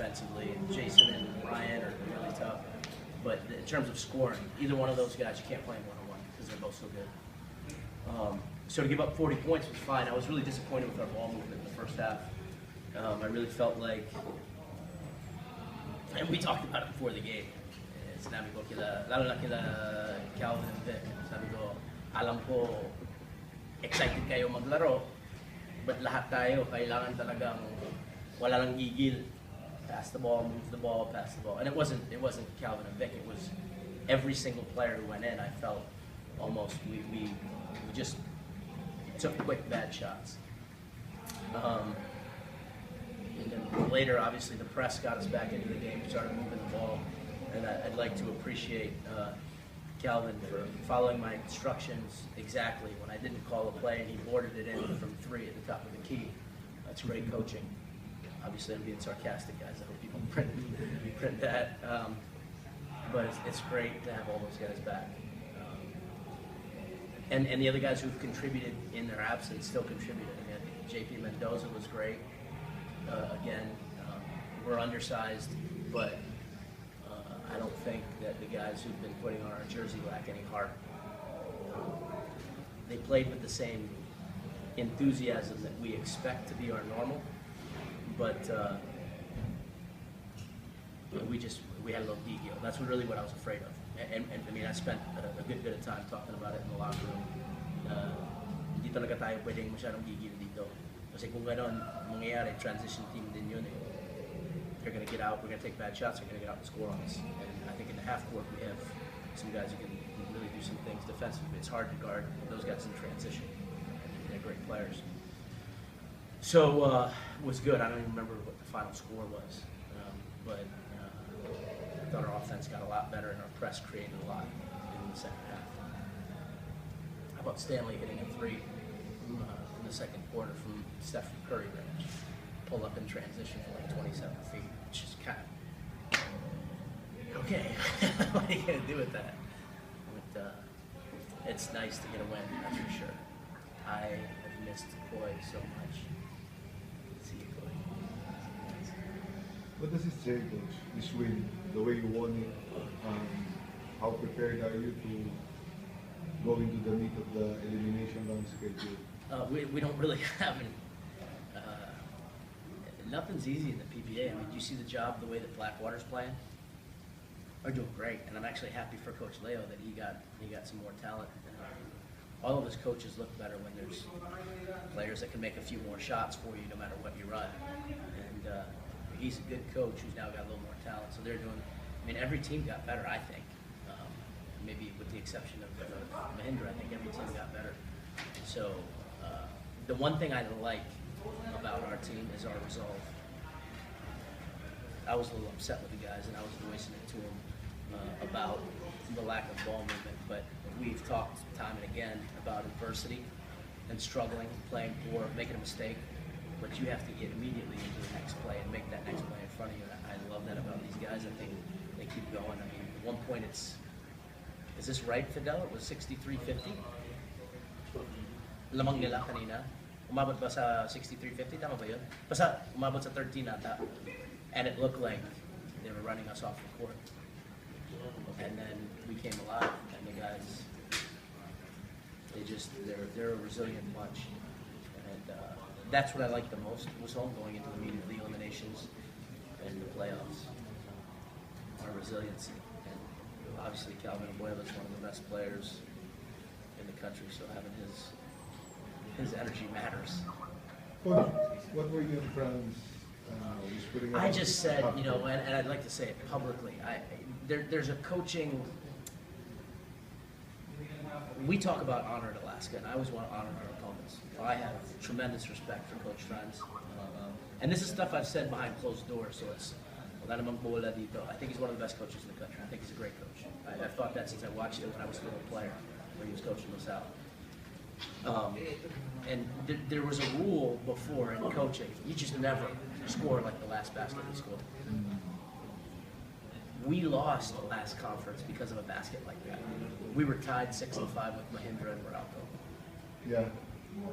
defensively. And Jason and Ryan are really tough. But in terms of scoring, either one of those guys, you can't play them one-on-one because they're both so good. So to give up 40 points was fine. I was really disappointed with our ball movement in the first half. I really felt like, and we talked about it before the game. Sinabi ko lalo na kila Calvin and Vic. Sabi ko, alam ko excited kayo maglaro, but lahat tayo kailangan talagang wala lang gigil. Pass the ball, move the ball, pass the ball. And it wasn't Calvin and Vic. It was every single player who went in. I felt almost we just took quick bad shots. And then later, obviously, the press got us back into the game, started moving the ball. And I'd like to appreciate Calvin for following my instructions exactly. When I didn't call a play and he boarded it in from 3 at the top of the key, that's great coaching. Obviously, I'm being sarcastic, guys. I hope you don't print that. But it's great to have all those guys back. And the other guys who've contributed in their absence still contributed. Again, JP Mendoza was great. Again, we're undersized, but I don't think that the guys who've been putting on our jersey lack any heart. They played with the same enthusiasm that we expect to be our normal, but we had a little gigil. That's really what I was afraid of. And I mean, I spent a good bit of time talking about it in the locker room. Hindi talaga tayo pwedeng masyadong gigil dito. Kasi kung gano'n mangyayari, transition team din yun eh. They're going to get out, we're going to take bad shots, they're going to get out and score on us. And I think in the half court we have some guys who can really do some things defensively. It's hard to guard those guys in transition. They're great players. So it was good. I don't even remember what the final score was. But I thought our offense got a lot better and our press created a lot in the second half. How about Stanley hitting a 3 in the second quarter from Stephen Curry range? Pull up in transition for like 27 feet, which is kind of, okay, what are you going to do with that? But it's nice to get a win, that's for sure. I have missed Koi so much. See you, Koi. What does it say, Coach, this win, the way you won it? How prepared are you to go into the meat of the elimination round schedule? We don't really have any. Nothing's easy in the PBA. I mean, do you see the job, the way that Blackwater's playing? They're doing great, and I'm actually happy for Coach Leo that he got some more talent. All of his coaches look better when there's players that can make a few more shots for you no matter what you run. And he's a good coach who's now got a little more talent. So they're doing, I mean, every team got better, I think. Maybe with the exception of Mahindra, I think every team got better. So the one thing I like about our team is our resolve. I was a little upset with the guys, and I was voicing it to them about the lack of ball movement, but we've talked time and again about adversity and struggling, playing poor, making a mistake, but you have to get immediately into the next play and make that next play in front of you. I love that about these guys. I think they keep going. I mean, at one point is this right, Fidel? It was 63-50? Lamang nila kanina. Umabot ba sa 63-50? Tama ba yun? Basta umabot sa 13 ata. And it looked like they were running us off the court. And then we came alive, and the guys, they're a resilient bunch. And that's what I like the most was home going into the meat of the eliminations and the playoffs. Our resiliency. And obviously Calvin Abuelo is one of the best players in the country, so having his energy matters. Coach, what were you and Franz whispering about? I just said, you know, and I'd like to say it publicly. There's a coaching. We talk about honor at Alaska, and I always want to honor our opponents. I have tremendous respect for Coach Franz, and this is stuff I've said behind closed doors. So it's wala namang bola dito. I think he's one of the best coaches in the country. I think he's a great coach. I've thought that since I watched it when I was still a player, when he was coaching LaSalle. And there was a rule before in coaching, you just never score like the last basket he scored. We lost the last conference because of a basket like that. We were tied 6-5 with Mahindra and Meralco. Yeah.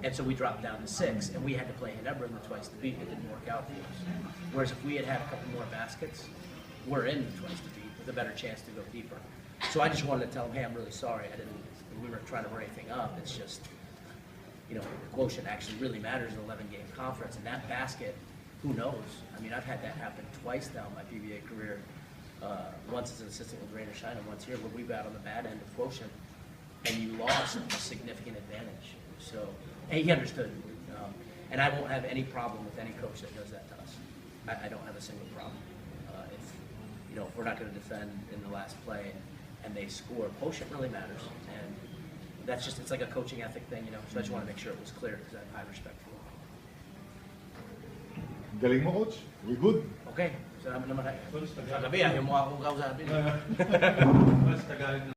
And so we dropped down to 6, and we had to play Ginebra in the twice to beat. It didn't work out for us. Whereas if we had had a couple more baskets, we're in the twice to beat with a better chance to go deeper. So I just wanted to tell him, hey, I'm really sorry. We weren't trying to bring anything up. It's just, the quotient actually really matters in an 11-game conference. And that basket, who knows? I mean, I've had that happen twice now in my PBA career. Once as an assistant with Rainer Shine and once here, where we got on the bad end of quotient, and you lost a significant advantage. So, and he understood. And I won't have any problem with any coach that does that to us. I don't have a single problem. If we're not going to defend in the last play and they score, quotient really matters. And that's just, it's like a coaching ethic thing, So I just want to make sure it was clear because I have high respect for him. Galing mo, coach. We good. Okay. Salamat naman. Coach, Tagalog. Sabi, ayaw mo akong kausapin. Mas Tagalog